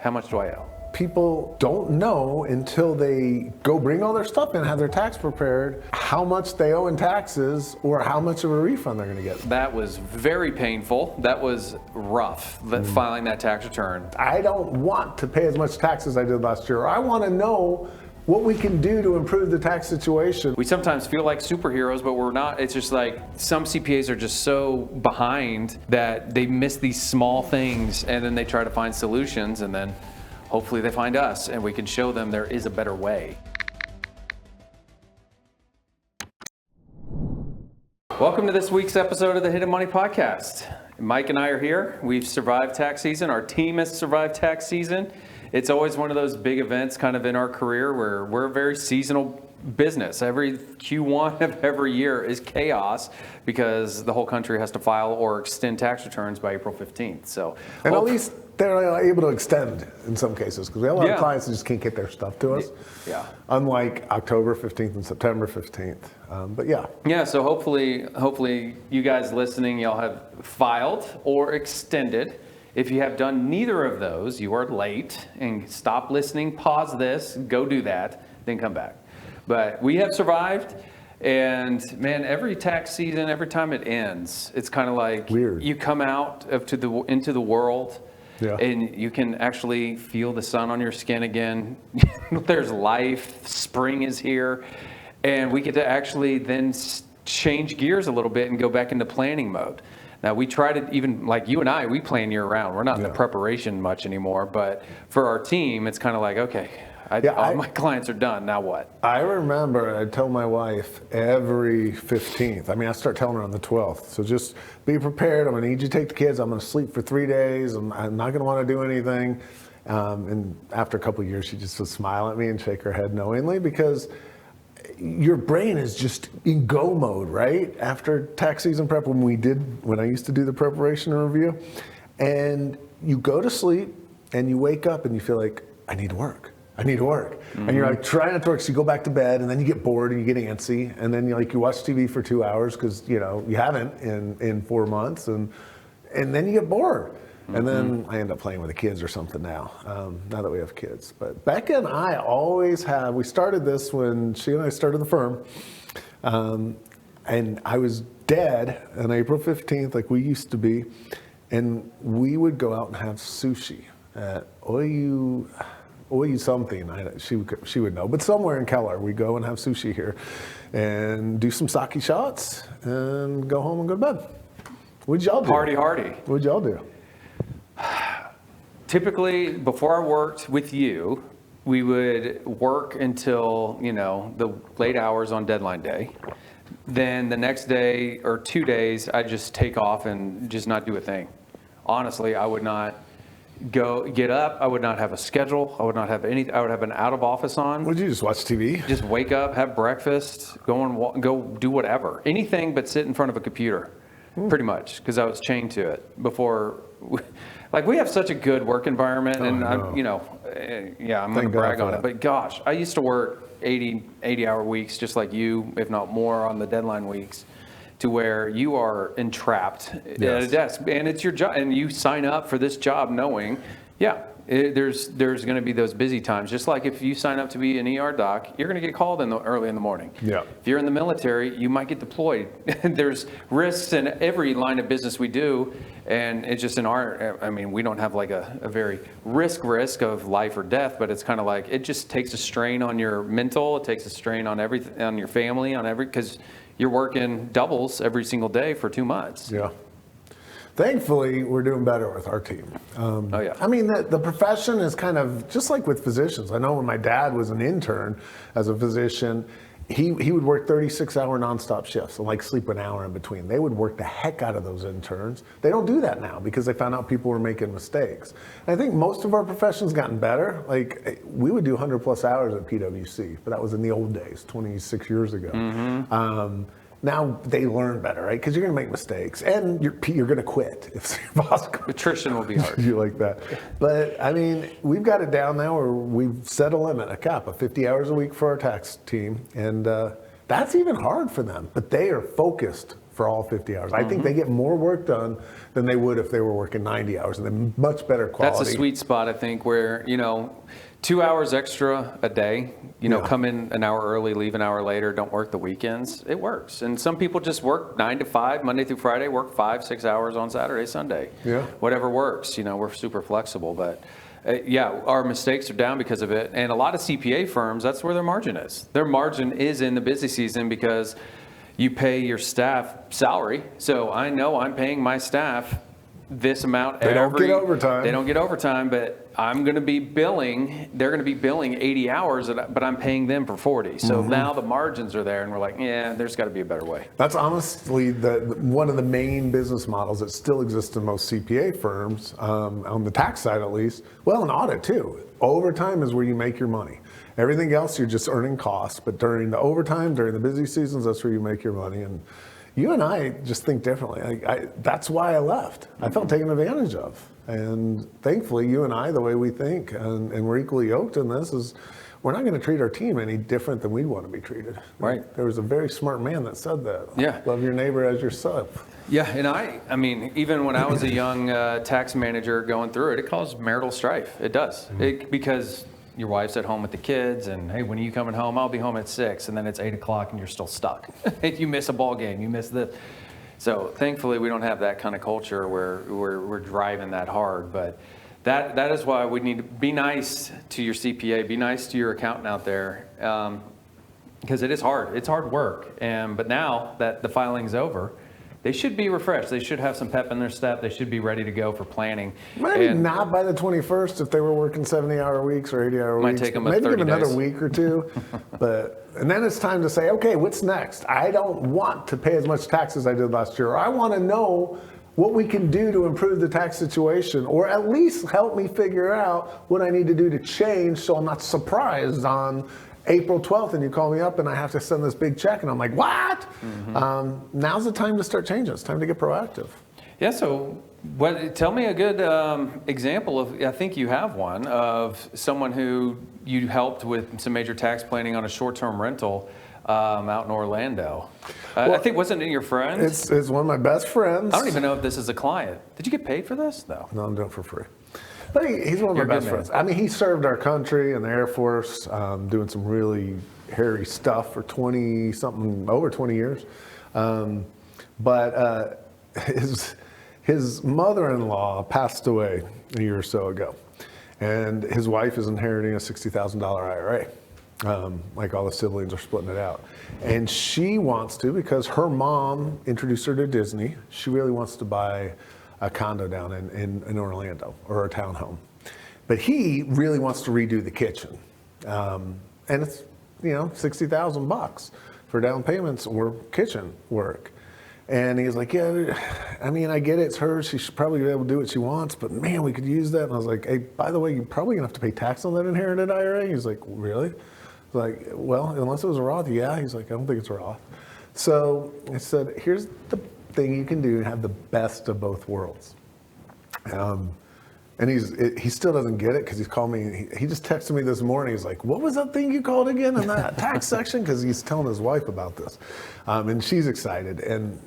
How much do I owe? People don't know until they go bring all their stuff in, have their tax prepared, how much they owe in taxes or how much of a refund they're going to get. That was very painful. That was rough, filing that tax return. I don't want to pay as much tax as I did last year. I want to know what we can do to improve the tax situation. We sometimes feel like superheroes, but we're not. It's just like some CPAs are just so behind that they miss these small things, and then they try to find solutions, and then hopefully they find us and we can show them there is a better way. Welcome to this week's episode of the Hidden Money Podcast. Mike and I are here. We've survived tax season. Our team has survived tax season. It's always one of those big events kind of in our career where we're a very seasonal business. Every Q1 of every year is chaos because the whole country has to file or extend tax returns by April 15th. So, and at least they're able to extend in some cases because we have a lot of clients that just can't get their stuff to us. Yeah. Unlike October 15th and September 15th. But yeah. Yeah, so hopefully you guys listening, y'all have filed or extended. If you have done neither of those, you are late, and stop listening, pause this, go do that, then come back. But we have survived, and man, every tax season, every time it ends, it's kind of like weird. You come out into the world, and you can actually feel the sun on your skin again. There's life, spring is here, and we get to actually then change gears a little bit and go back into planning mode. Now, we try to, even like you and I, we plan year round. We're not in the preparation much anymore, but for our team, it's kind of like, okay, all my clients are done, now what? I remember I tell my wife every 15th, I start telling her on the 12th, so just be prepared. I'm going to need you to take the kids. I'm going to sleep for 3 days. I'm not going to want to do anything. And after a couple of years, she just would smile at me and shake her head knowingly because your brain is just in go mode, right? After tax season prep, when I used to do the preparation and review, and you go to sleep and you wake up and you feel like, I need to work. Mm-hmm. And you're like trying not to work, so you go back to bed and then you get bored and you get antsy, and then you watch TV for 2 hours because you haven't in 4 months, and then you get bored. Mm-hmm. And then I end up playing with the kids or something now that we have kids. But Becca and I always have, we started this when she and I started the firm, and I was dead on April 15th like we used to be, and we would go out and have sushi at Oyu something, she would know, but somewhere in Keller, we go and have sushi here and do some sake shots and go home and go to bed. What'd y'all do? Party hardy. What'd y'all do? Typically, before I worked with you, we would work until, the late hours on deadline day. Then the next day or 2 days, I'd just take off and just not do a thing. Honestly, I would not get up. I would not have a schedule. I would not have anything. I would have an out of office on. Would you just watch TV? Just wake up, have breakfast, go do whatever. Anything but sit in front of a computer, pretty much, because I was chained to it before. We have such a good work environment, and I'm going to brag on it. But gosh, I used to work 80-hour weeks, just like you, if not more, on the deadline weeks, to where you are entrapped at a desk, and it's your job, and you sign up for this job knowing, there's going to be those busy times. Just like if you sign up to be an ER doc, you're going to get called early in the morning. Yeah. If you're in the military, you might get deployed. There's risks in every line of business we do, and it's just we don't have like a very risk of life or death, but it's kind of like it just takes a strain on your mental. It takes a strain on everything, on your family, because you're working doubles every single day for 2 months. Yeah. Thankfully, we're doing better with our team. The profession is kind of just like with physicians. I know when my dad was an intern as a physician, he would work 36-hour nonstop shifts and sleep an hour in between. They would work the heck out of those interns. They don't do that now because they found out people were making mistakes. And I think most of our profession's gotten better. We would do 100+ hours at PwC, but that was in the old days, 26 years ago. Mm-hmm. Now they learn better, right? Because you're going to make mistakes, and you're going to quit if your boss quits. Attrition will be hard. You like that. But we've got it down now where we've set a limit, a cap of 50 hours a week for our tax team, and that's even hard for them. But they are focused for all 50 hours. I think they get more work done than they would if they were working 90 hours, and then much better quality. That's a sweet spot, I think, where, 2 hours extra a day, come in an hour early, leave an hour later, don't work the weekends. It works. And some people just work 9 to 5, Monday through Friday, work 5-6 hours on Saturday, Sunday. Yeah. Whatever works. We're super flexible. But our mistakes are down because of it. And a lot of CPA firms, that's where their margin is. Their margin is in the busy season because you pay your staff salary. So I know I'm paying my staff this amount. They don't get overtime. They don't get overtime, but I'm going to be billing. They're going to be billing 80 hours, but I'm paying them for 40. So now the margins are there, and we're like, there's got to be a better way. That's honestly one of the main business models that still exists in most CPA firms, on the tax side at least. Well, in audit too. Overtime is where you make your money. Everything else, you're just earning costs. But during the overtime, during the busy seasons, that's where you make your money. And you and I just think differently. That's why I left. I felt taken advantage of. And thankfully, you and I, the way we think, and we're equally yoked in this, is we're not going to treat our team any different than we want to be treated. Right. There was a very smart man that said that. Yeah. Love your neighbor as yourself. Yeah, and I mean, even when I was a young tax manager going through it, it caused marital strife. It does. Because your wife's at home with the kids, and hey, when are you coming home? I'll be home at 6, and then it's 8 o'clock, and you're still stuck. You miss a ball game, you miss this. So thankfully, we don't have that kind of culture where we're driving that hard. But that is why we need to be nice to your CPA, be nice to your accountant out there, because it is hard. It's hard work. But now that the filing's over, they should be refreshed. They should have some pep in their step. They should be ready to go for planning. Maybe not by the 21st if they were working 70-hour weeks or 80-hour weeks. Might take them maybe 30 give another days. week or two. And then it's time to say, okay, what's next? I don't want to pay as much tax as I did last year. I want to know what we can do to improve the tax situation, or at least help me figure out what I need to do to change so I'm not surprised on April 12th and you call me up and I have to send this big check and I'm like, what? Now's the time to start changing. It's time to get proactive. Yeah, so tell me a good example of, I think you have one, of someone who you helped with some major tax planning on a short-term rental out in Orlando. I think, wasn't it your friends? It's one of my best friends. I don't even know if this is a client. Did you get paid for this? No. No, I'm doing it for free. But he's one of my best friends. I mean, he served our country in the Air Force, doing some really hairy stuff for over 20 years. But his mother-in-law passed away a year or so ago. And his wife is inheriting a $60,000 IRA. Like all the siblings are splitting it out. And she wants to, because her mom introduced her to Disney, she really wants to buy a condo down in Orlando, or a townhome. But he really wants to redo the kitchen. And it's, $60,000 for down payments or kitchen work. And he's like, yeah, I mean, I get it, it's hers. She should probably be able to do what she wants, but man, we could use that. And I was like, hey, by the way, you're probably gonna have to pay tax on that inherited IRA. He's like, really? I was like, well, unless it was a Roth, yeah. He's like, I don't think it's a Roth. So I said, here's the thing you can do to have the best of both worlds. And he still doesn't get it because he's called me. He just texted me this morning. He's like, what was that thing you called again in that tax section? Because he's telling his wife about this. And she's excited. And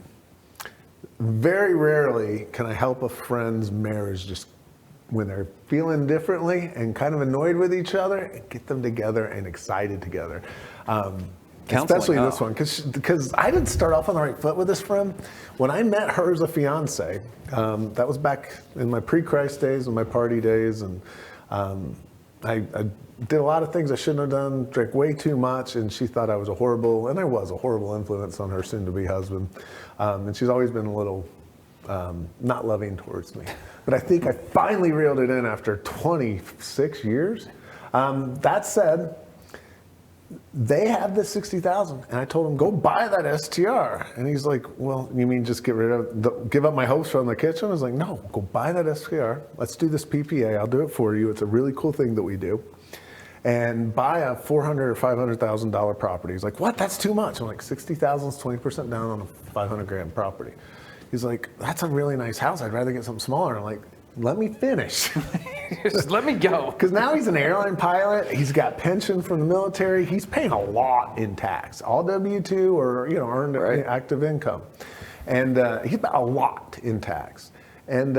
very rarely can I help a friend's marriage just when they're feeling differently and kind of annoyed with each other, and get them together and excited together. Especially this one, because I didn't start off on the right foot with this friend. When I met her as a fiance, that was back in my pre-Christ days and my party days, and I did a lot of things I shouldn't have done, drank way too much, and she thought I was a horrible influence on her soon-to-be husband. And she's always been a little not loving towards me. But I think I finally reeled it in after 26 years. That said, they had this $60,000, and I told him, go buy that STR. And he's like, well, you mean just give up my hopes from the kitchen? I was like, no, go buy that STR. Let's do this PPA. I'll do it for you. It's a really cool thing that we do. And buy a $400,000 or $500,000 property. He's like, what? That's too much. I'm like, $60,000 is 20% down on a $500,000 property. He's like, that's a really nice house. I'd rather get something smaller. I'm like, let me finish. Just let me go. Because now he's an airline pilot. He's got pension from the military. He's paying a lot in tax, all W-2 or earned active income. And he's a lot in tax. And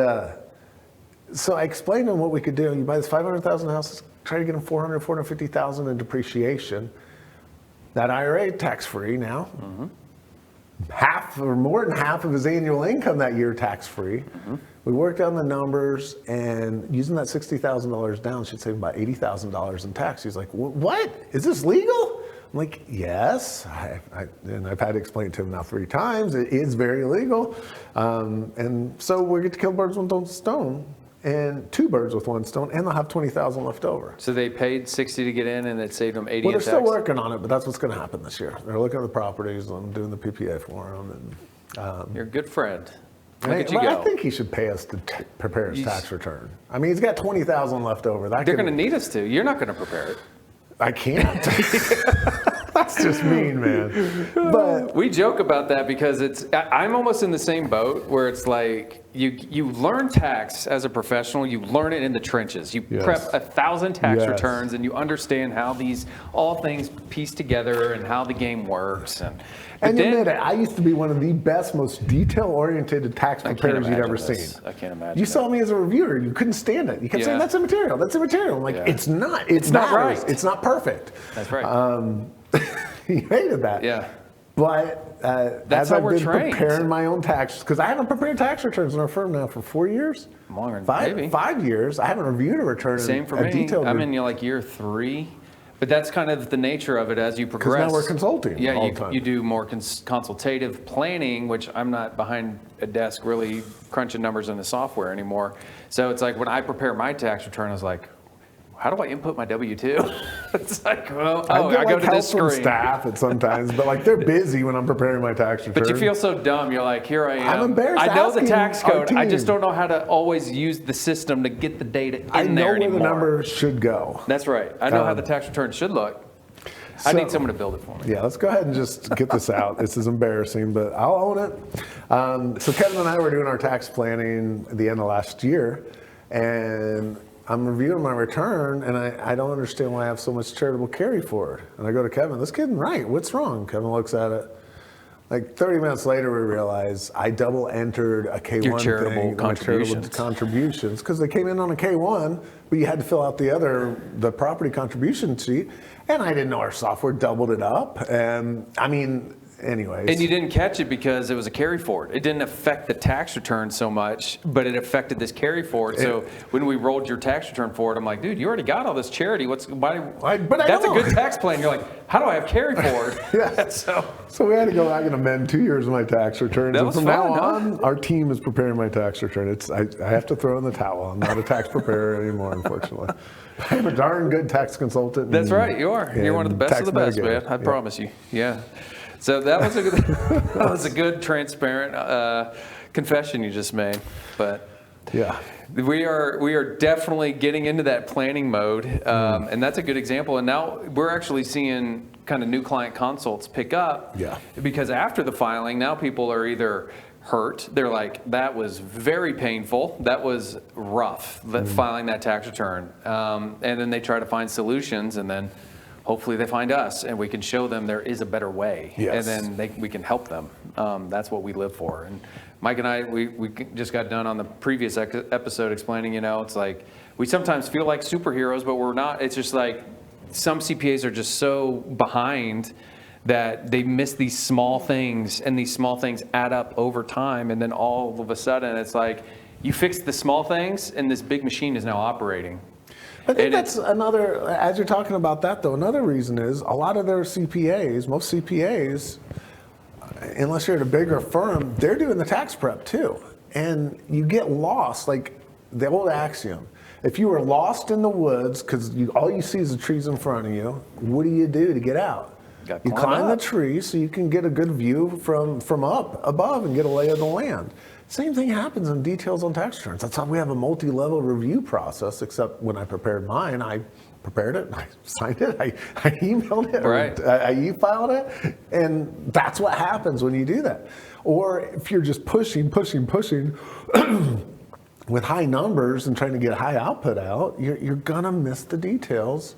so I explained to him what we could do. You buy this $500,000 house, try to get him $450,000 in depreciation. That IRA tax-free now. Half or more than half of his annual income that year tax-free. We worked on the numbers, and using that $60,000 down should save about $80,000 in tax. He's like, what? Is this legal? I'm like, yes. And I've had to explain it to him now 3 times. It is very legal. And so we get to kill birds with one stone, and 2 birds with one stone, and they'll have $20,000 left over. So they paid 60 to get in, and it saved them 80 Well, in they're tax? still working on it, but that's what's going to happen this year. They're looking at the properties, and I'm doing the PPA for them. And, You're a good friend. Look Hey, at you well, go. I think he should pay us to prepare his tax return. I mean, he's got $20,000 left over. They're going to need us to. You're not going to prepare it. I can't. That's just mean, man. But We joke about that because I'm almost in the same boat where it's like you learn tax as a professional, you learn it in the trenches. You Yes. prep 1,000 tax Yes. returns and you understand how all things piece together and how the game works. But you then- admit it, I used to be one of the best, most detail-oriented tax I can't preparers you'd ever imagine seen. this. I can't imagine You it. saw me as a reviewer. You couldn't stand it. You kept saying, Yeah. that's immaterial. That's immaterial. I'm like, Yeah. it's not. It's not matters. right. It's not perfect. That's right. He hated that. Yeah. But That's as how I've we're been trained. preparing my own taxes, because I haven't prepared tax returns in our firm now for 4 years. Longer, Five, maybe. 5 years. I haven't reviewed a return. Same for me. Detailed I'm in like year 3. But that's kind of the nature of it as you progress. now we're consulting Yeah, all the time. you do more consultative planning, which I'm not behind a desk really crunching numbers in the software anymore. So it's like when I prepare my tax return, I was like, how do I input my W-2? It's like, well, I get I go like to help this from screen. staff at sometimes, but like they're busy when I'm preparing my tax return. But you feel so dumb. You're like, here I am. I'm embarrassed I know the asking tax our code. I team. just don't know how to always use the system to get the data in I know there where anymore. the number should go. That's right. I know how the tax return should look. I So- need someone to build it for me. Yeah, let's go ahead and just get this out. This is embarrassing, but I'll own it. So Kevin and I were doing our tax planning at the end of last year, and I'm reviewing my return, and I don't understand why I have so much charitable carry forward. And I go to Kevin, this kid's right. What's wrong? Kevin looks at it. Like 30 minutes later, we realize I double entered a K1 Your charitable thing, my charitable contributions, because they came in on a K1, but you had to fill out the property contribution sheet, and I didn't know our software doubled it up. And I mean, anyways. And you didn't catch it because it was a carry forward. It didn't affect the tax return so much, but it affected this carry forward. So when we rolled your tax return forward, I'm like, dude, you already got all this charity. But I that's a know. good tax plan. You're like, how do I have carry forward? Yeah. So we had to go back and amend 2 years of my tax returns. That And was from fun, now huh? on, our team is preparing my tax return. I have to throw in the towel. I'm not a tax preparer anymore, unfortunately. I'm a darn good tax consultant. That's right, you are. You're one of the best of the best, man. I promise you. Yeah. So that was a good, that was a good, transparent confession you just made. But Yeah. we are definitely getting into that planning mode, and that's a good example. And now we're actually seeing kind of new client consults pick up. Yeah. Because after the filing, now people are either hurt. They're like, that was very painful. That was rough, filing that tax return. And then they try to find solutions, and then hopefully they find us, and we can show them there is a better way. Yes. And then we can help them. That's what we live for. And Mike and I, we just got done on the previous episode explaining, it's like we sometimes feel like superheroes, but we're not. It's just like some CPAs are just so behind that they miss these small things, and these small things add up over time, and then all of a sudden it's like you fix the small things and this big machine is now operating. I think And that's another, as you're talking about that though, another reason is a lot of their CPAs, most CPAs, unless you're at a bigger firm, they're doing the tax prep too. And you get lost, like the old axiom. If you were lost in the woods because all you see is the trees in front of you, what do you do to get out? You climb the tree so you can get a good view from up above and get a lay of the land. Same thing happens in details on tax returns. That's how we have a multi-level review process, except when I prepared mine, I prepared it, I signed it, I emailed it, Right. I e-filed it, and that's what happens when you do that. Or if you're just pushing with high numbers and trying to get high output out, you're gonna miss the details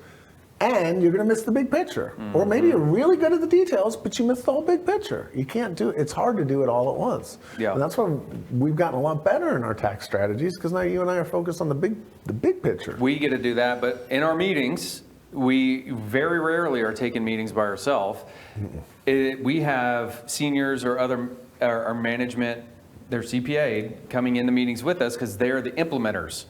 and you're going to miss the big picture. Or maybe you're really good at the details, but you miss the whole big picture. You can't do it. It's hard to do it all at once. Yeah. And that's why we've gotten a lot better in our tax strategies, because now you and I are focused on the big picture. We get to do that, but in our meetings, we very rarely are taking meetings by ourselves. We have seniors or other our management, their CPA, coming into meetings with us because they're the implementers.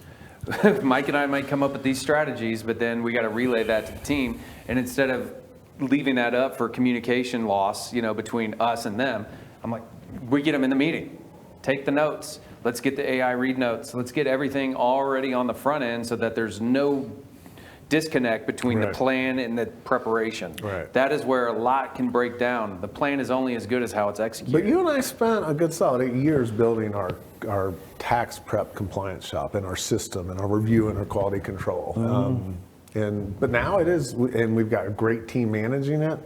Mike and I might come up with these strategies, but then we got to relay that to the team. And instead of leaving that up for communication loss, between us and them, I'm like, we get them in the meeting. Take the notes. Let's get the AI read notes. Let's get everything already on the front end so that there's no disconnect between the plan and the preparation. Right. That is where a lot can break down. The plan is only as good as how it's executed. But you and I spent a good solid 8 years building our tax prep compliance shop and our system and our review and our quality control. But now it is, and we've got a great team managing it,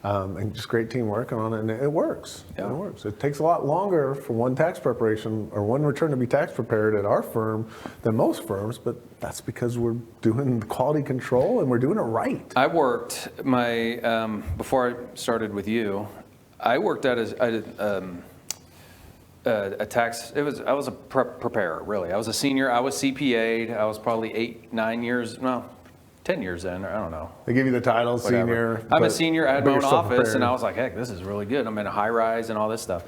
and just great team working on it, and it works. Yeah. It works. It takes a lot longer for one tax preparation or one return to be tax prepared at our firm than most firms, but that's because we're doing quality control and we're doing it right. I worked before I started with you, I worked at a tax, I was a preparer, really. I was a senior, I was CPA'd, I was probably 10 years in, I don't know. They give you the title, Whatever. senior. I'm a senior, I had my own office, prepared. and I was like, heck, this is really good. I'm in a high rise and all this stuff.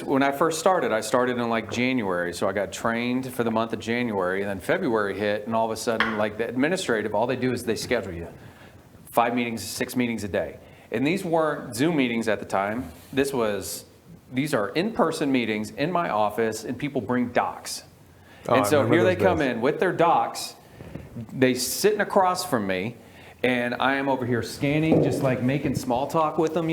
When I first started, I started in like January, so I got trained for the month of January, and then February hit, and all of a sudden, like the administrative, all they do is they schedule you 5 meetings, 6 meetings a day. And these weren't Zoom meetings at the time. These are in-person meetings in my office, and people bring docs. And so here they come in with their docs. They sitting across from me, and I am over here scanning, just like making small talk with them,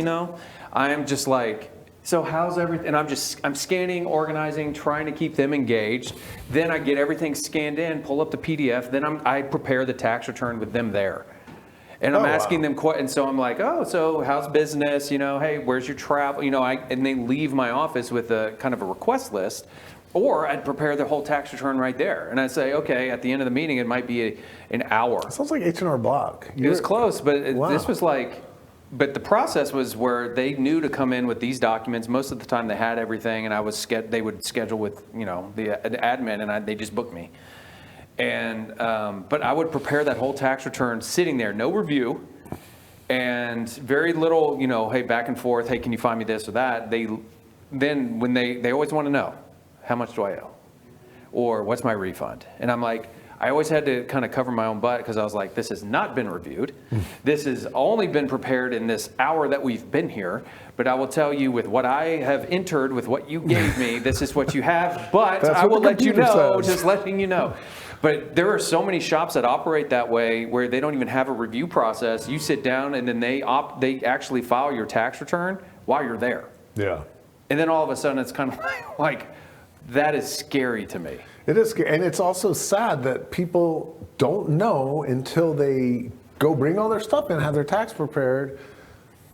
I am just like, so how's everything? And I'm scanning, organizing, trying to keep them engaged. Then I get everything scanned in, pull up the PDF, then I prepare the tax return with them there. And I'm asking them, and so I'm like, so how's business? Hey, where's your travel? And they leave my office with a kind of a request list. Or I'd prepare the whole tax return right there. And I'd say, okay, at the end of the meeting, it might be an hour. Sounds like H&R Block. It was close, but this was but the process was where they knew to come in with these documents. Most of the time they had everything, and they would schedule with, the admin, and they just booked me. And, but I would prepare that whole tax return sitting there, no review, and very little, hey, back and forth, hey, can you find me this or that? They always want to know, how much do I owe? Or what's my refund? And I'm like, I always had to kind of cover my own butt because I was like, this has not been reviewed. This has only been prepared in this hour that we've been here. But I will tell you, with what I have entered, with what you gave me, this is what you have. But I will let you know, just letting you know. But there are so many shops that operate that way where they don't even have a review process. You sit down and then they actually file your tax return while you're there. Yeah. And then all of a sudden it's kind of like that is scary to me. It is scary. And it's also sad that people don't know until they go bring all their stuff in, have their tax prepared,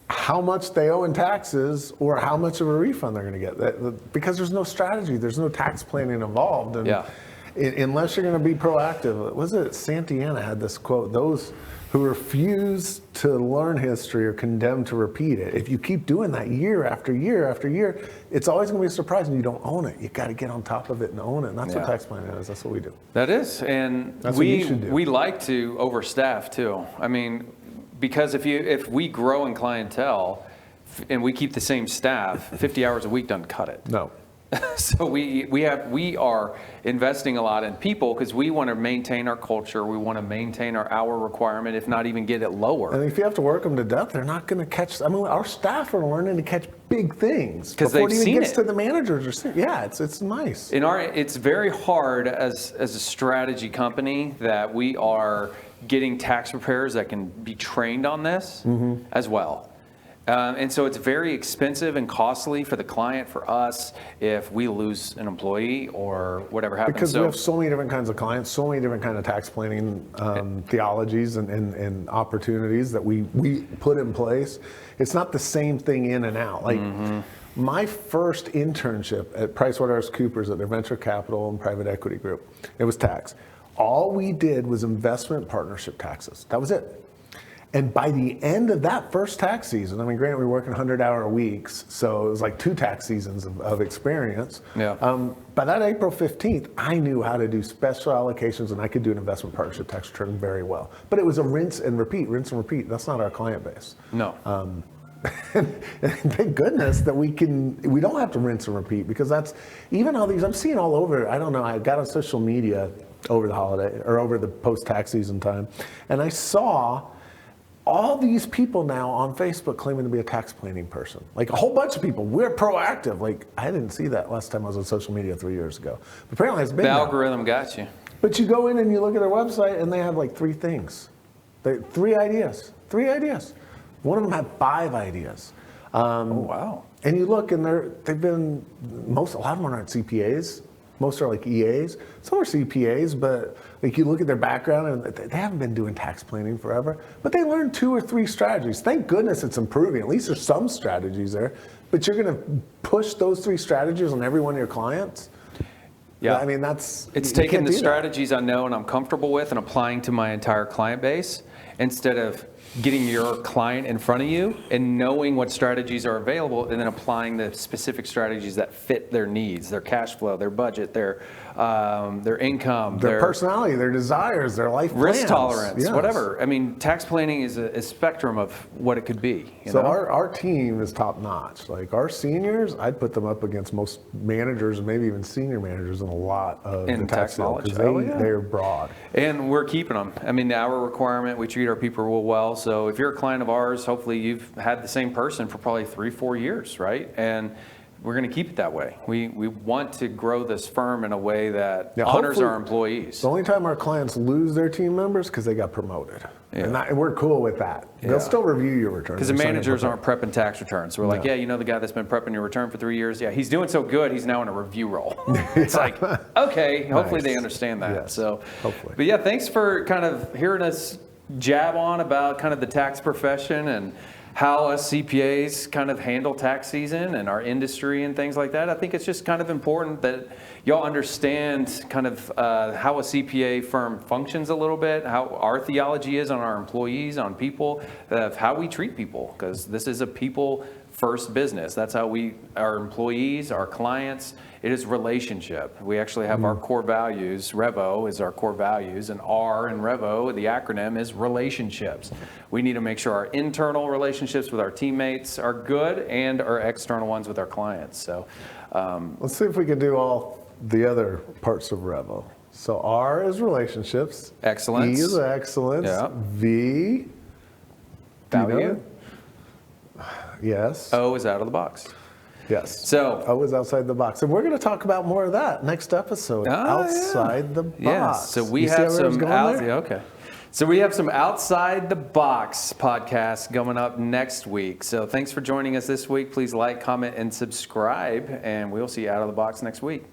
how much they owe in taxes or how much of a refund they're going to get. Because there's no strategy, there's no tax planning involved. And unless you're going to be proactive. Was it Santayana had this quote, those who refuse to learn history are condemned to repeat it. If you keep doing that year after year after year, it's always going to be a surprise and you don't own it. You got to get on top of it and own it. And that's what tax planning is. That's what we do. That is. And that's what you should do. We like to overstaff too. I mean, because if we grow in clientele and we keep the same staff, 50 hours a week doesn't cut it. No. So we are investing a lot in people because we want to maintain our culture. We want to maintain our hour requirement, if not even get it lower. And if you have to work them to death, they're not going to catch. I mean, our staff are learning to catch big things because before they've it even seen gets it to the managers. It's nice. It's very hard as a strategy company that we are getting tax preparers that can be trained on this as well. And so it's very expensive and costly for the client, for us, if we lose an employee or whatever happens. Because we have so many different kinds of clients, so many different kinds of tax planning theologies and opportunities that we put in place. It's not the same thing in and out. Like my first internship at PricewaterhouseCoopers at their venture capital and private equity group, it was tax. All we did was investment partnership taxes. That was it. And by the end of that first tax season, I mean, granted, we were working 100-hour weeks, so it was like 2 tax seasons of experience. Yeah. By that April 15th, I knew how to do special allocations, and I could do an investment partnership tax return very well. But it was a rinse and repeat. That's not our client base. No. And thank goodness that we don't have to rinse and repeat, because that's, even all these, I'm seeing all over, I don't know, I got on social media over the holiday, or over the post-tax season time, and I saw all these people now on Facebook claiming to be a tax planning person. Like a whole bunch of people. We're proactive. Like, I didn't see that last time I was on social media 3 years ago. But apparently it's big The now. algorithm got you. But you go in and you look at their website and they have like 3 things. 3 ideas. 3 ideas. One of them had 5 ideas. Oh, wow. And you look and a lot of them aren't CPAs. Most are like EAs. Some are CPAs, but like you look at their background and they haven't been doing tax planning forever, but they learned 2 or 3 strategies. Thank goodness it's improving. At least there's some strategies there, but you're going to push those 3 strategies on every one of your clients. Yeah. I mean, it's taking the strategies I know and I'm comfortable with and applying to my entire client base, instead of getting your client in front of you and knowing what strategies are available and then applying the specific strategies that fit their needs, their cash flow, their budget, their income, their personality, their desires, their life plans. Risk tolerance, yes. Whatever. I mean, tax planning is a spectrum of what it could be. So our team is top notch. Like our seniors, I'd put them up against most managers and maybe even senior managers in a lot of the tax field, because they're broad. And we're keeping them. I mean, our requirement, we treat our people real well. So if you're a client of ours, hopefully you've had the same person for probably 3-4 years, right? And we're going to keep it that way. We want to grow this firm in a way that honors our employees. The only time our clients lose their team members because they got promoted. Yeah. And we're cool with that. Yeah. They'll still review your return. Because the managers aren't prepping tax returns. So we're like, yeah, the guy that's been prepping your return for 3 years, yeah, he's doing so good, he's now in a review role. It's like, okay, hopefully they understand that. Yes, so hopefully. But yeah, thanks for kind of hearing us jab on about kind of the tax profession and how us CPAs kind of handle tax season and our industry and things like that. I think it's just kind of important that y'all understand kind of how a CPA firm functions a little bit, how our theology is on our employees, on people, how we treat people, because this is a people first business. That's how our employees, our clients, it is relationship. We actually have our core values. Revo is our core values, and R in Revo, the acronym, is relationships. We need to make sure our internal relationships with our teammates are good and our external ones with our clients. So let's see if we can do all the other parts of Revo. So R is relationships. Excellence. E is excellence. Yeah. V. Value. Yes. O is out of the box. Yes. So O is outside the box. And we're going to talk about more of that next episode. Outside the box. Yeah. So we have some So we have some outside the box podcasts coming up next week. So thanks for joining us this week. Please like, comment, and subscribe, and we'll see you out of the box next week.